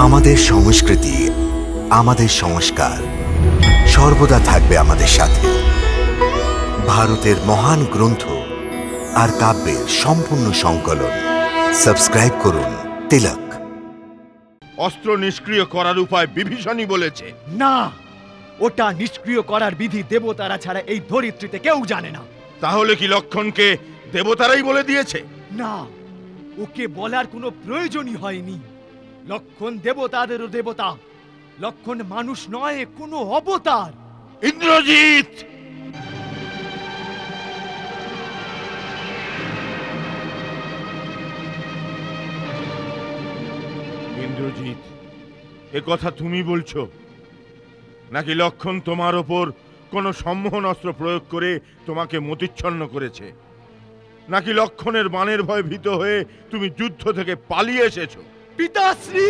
আমাদের সংস্কৃতি, আমাদের সংস্কার সর্বদা থাকবে আমাদের সাথে। ভারতের মহান গ্রন্থ আর কাব্যের সম্পূর্ণ সংকলন। সাবস্ক্রাইব করুন তিলক। অস্ত্র নিষ্ক্রিয় করার উপায় বিভীষণই বলেছে। না, ওটা নিষ্ক্রিয় করার বিধি দেবতারা ছাড়া এই ধরিত্রীতে কেউ জানে না। তাহলে কি লক্ষণকে দেবতারাই বলে দিয়েছে? না, ওকে বলার কোনো প্রয়োজনই হয়নি। লক্ষণ দেবতাদেরও দেবতা। লক্ষণ মানুষ নয়, কোনো অবতার। ইন্দ্রজিৎ! ইন্দ্রজিৎ, এ কথা তুমি বলছো নাকি লক্ষণ তোমার ওপর কোনো সম্মোহন অস্ত্র প্রয়োগ করে তোমাকে মতিচ্ছন্ন করেছে? নাকি লক্ষণের বাণের ভয়ে ভীত হয়ে তুমি যুদ্ধ থেকে পালিয়ে এসেছো? পিতাশ্রী!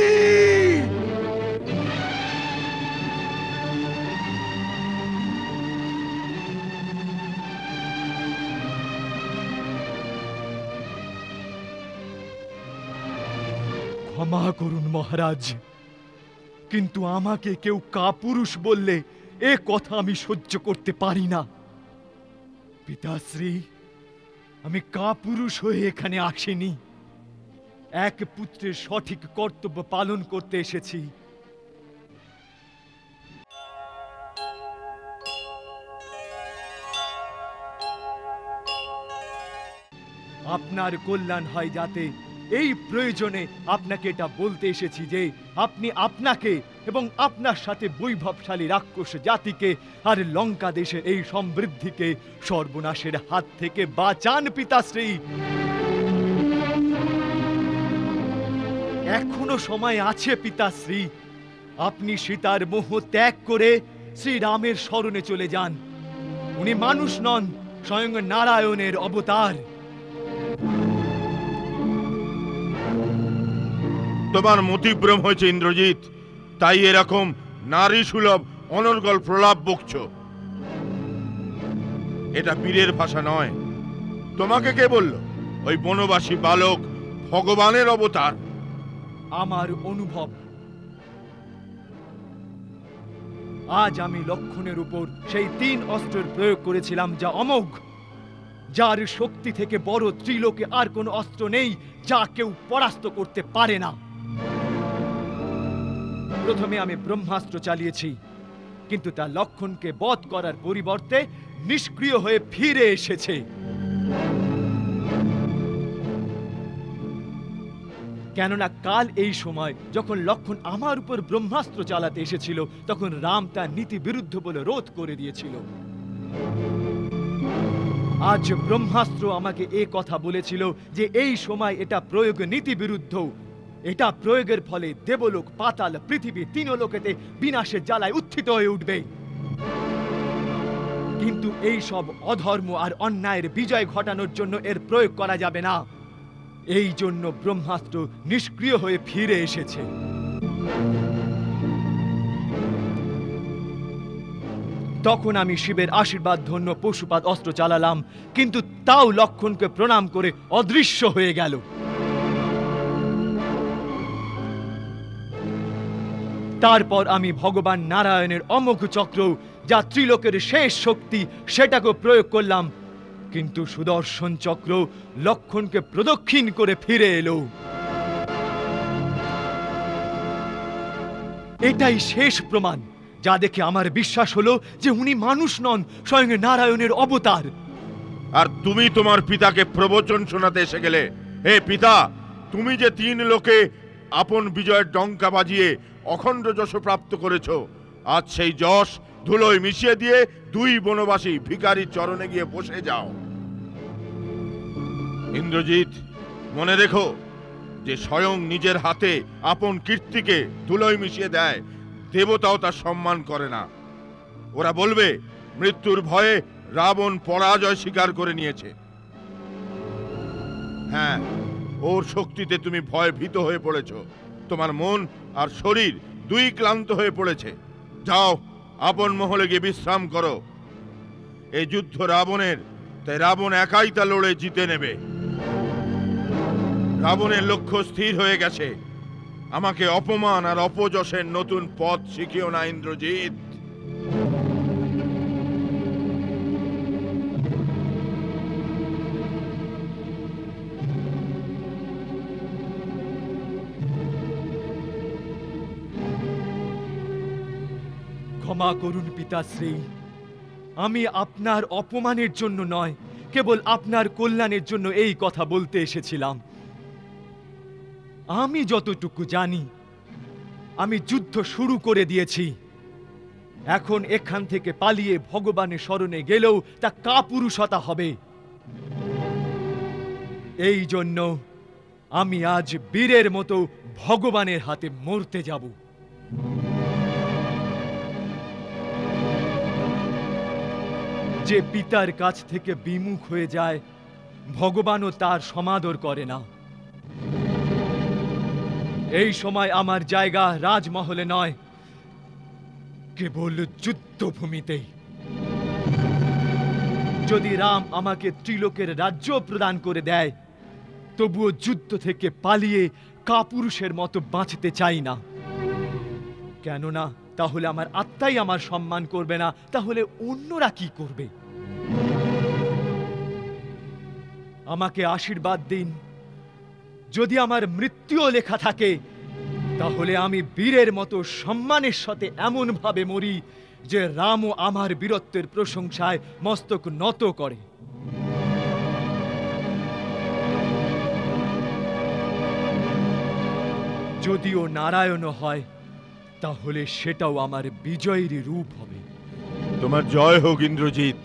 ক্ষমা করুন মহারাজ, কিন্তু আমাকে কেউ কাপুরুষ বললে এ কথা আমি সহ্য করতে পারি না। পিতাশ্রী, আমি কাপুরুষ হয়ে এখানে আসিনি। এক পুত্রের সঠিক কর্তব্য পালন করতে এসেছি। আপনার কল্যাণ হয় যাতে, এই প্রয়োজনে আপনাকে এটা বলতে এসেছি যে আপনি আপনাকে এবং আপনার সাথে বৈভবশালী রাক্ষস জাতিকে আর লঙ্কা দেশের এই সমৃদ্ধিকে সর্বনাশের হাত থেকে বাঁচান পিতাশ্রী। এখনো সময় আছে পিতাশ্রী। আপনি সীতার মোহ ত্যাগ করে শ্রীরামের শরণে চলে যান। উনি মানুষ নন, স্বয়ং নারায়ণের অবতার। তোমার মতিভ্রম হয়েছে ইন্দ্রজিৎ, তাই এরকম নারী সুলভ অনর্গল প্রলাপ বকছো। এটা বীরের ভাষা নয়। তোমাকে কে বলল ওই বনবাসী বালক ভগবানের অবতার? আমার অনুভব। আজ আমি লক্ষণের উপর সেই 3 অস্ত্রের প্রয়োগ করেছিলাম যা অমোঘ, যার শক্তি থেকে বড় ত্রিলোকে আর কোনো অস্ত্র নেই যা কেউ পরাস্ত করতে পারে না। প্রথমে আমি ব্রহ্মাস্ত্র চালিয়েছি, কিন্তু তা লক্ষণকে বধ করার পরিবর্তে নিষ্ক্রিয় হয়ে ফিরে এসেছে। কেননা কাল এই সময় যখন লক্ষণ আমার উপর ব্রহ্মাস্ত্র চালাতে এসেছিল, তখন রাম তার নীতি বিরুদ্ধ বলে রোধ করে দিয়েছিল। আজ ব্রহ্মাস্ত্র আমাকে এ কথা বলেছিল যে এই সময় এটা প্রয়োগ নীতি বিরুদ্ধ। এটা প্রয়োগের ফলে দেবলোক, পাতাল, পৃথিবী 3 লোকেতে বিনাশের জ্বালায় উত্থিত হয়ে উঠবে। কিন্তু এই সব অধর্ম আর অন্যায়ের বিজয় ঘটানোর জন্য এর প্রয়োগ করা যাবে না। এই জন্য ব্রহ্মাস্ত্র নিষ্ক্রিয় হয়ে ফিরে এসেছে। তখন আমি শিবের আশীর্বাদ ধন্য পশুপাত অস্ত্র চালালাম, কিন্তু তাও লক্ষণকে প্রণাম করে অদৃশ্য হয়ে গেল। তারপর আমি ভগবান নারায়ণের অমোঘ চক্র, যা ত্রিলোকের শেষ শক্তি, সেটাকে প্রয়োগ করলাম, কিন্তু সুদর্শন চক্র লক্ষণকে প্রদক্ষিণ করে ফিরে এলো। এটাই শেষ প্রমাণ, যা দেখে আমার বিশ্বাস হলো যে উনি মানুষ নন, স্বয়ং নারায়ণের অবতার। আর তুমি তোমার পিতাকে প্রবচন শোনাতে এসে গেলে। হে পিতা, তুমি যে 3 লোকে আপন বিজয়ের ডঙ্কা বাজিয়ে অখণ্ড যশ প্রাপ্ত করেছ, আজ সেই যশ ধুলোয় মিশিয়ে দিয়ে 2 বনবাসী ভিখারির চরণে গিয়ে বসে যাও। ইন্দ্রজিৎ, মনে রেখো যে স্বয়ং নিজের হাতে আপন কীর্তিকে ধুলোয় মিশিয়ে দেয়, দেবতাও তার সম্মান করে না। ওরা বলবে মৃত্যুর ভয়ে রাবণ পরাজয় স্বীকার করে নিয়েছে। হ্যাঁ, ওর শক্তিতে তুমি ভয় ভীত হয়ে পড়েছ। তোমার মন আর শরীর 2 ক্লান্ত হয়ে পড়েছে। যাও, আপন মহলে গিয়ে বিশ্রাম করো। এই যুদ্ধ রাবণের, তাই রাবণ একাই তা লড়ে জিতে নেবে। রাবণের লক্ষ্য স্থির হয়ে গেছে। আমাকে অপমান আর অপযশের নতুন পথ শিখিও না ইন্দ্রজিৎ। ক্ষমা করুন পিতাশ্রী, আমি আপনার অপমানের জন্য নয়, কেবল আপনার কল্যাণের জন্য এই কথা বলতে এসেছিলাম। আমি যতটুকু জানি, আমি যুদ্ধ শুরু করে দিয়েছি। এখন এখান থেকে পালিয়ে ভগবানের শরণে গেলেও তা কাপুরুষতা হবে। এই জন্য আমি আজ বীরের মতো ভগবানের হাতে মরতে যাব। যে পিতার কাছ থেকে বিমুখ হয়ে যায়, ভগবানও তার সমাদর করে না। এই সময় আমার জায়গা রাজমহলে নয়, কেবল যুদ্ধভূমিতেই। যদি রাম আমাকে ত্রিলোকের রাজ্য প্রদান করে দেয়, তবুও যুদ্ধ থেকে পালিয়ে কাপুরুষের মতো বাঁচতে চাই না। কেননা তাহলে আমার আত্মাই আমার সম্মান করবে না, তাহলে অন্যরা কি করবে? আমাকে আশীর্বাদ দিন। যদি আমার মৃত্যুও লেখা থাকে, তাহলে আমি বীরের মতো সম্মানের সাথে এমন ভাবে মরি যে রামও আমার বীরত্বের প্রশংসায় মস্তক নত করে। যদিও নারায়ণ হয়, তাহলে সেটাও আমার বিজয়ের রূপ হবে। তোমার জয় হোক ইন্দ্রজিৎ।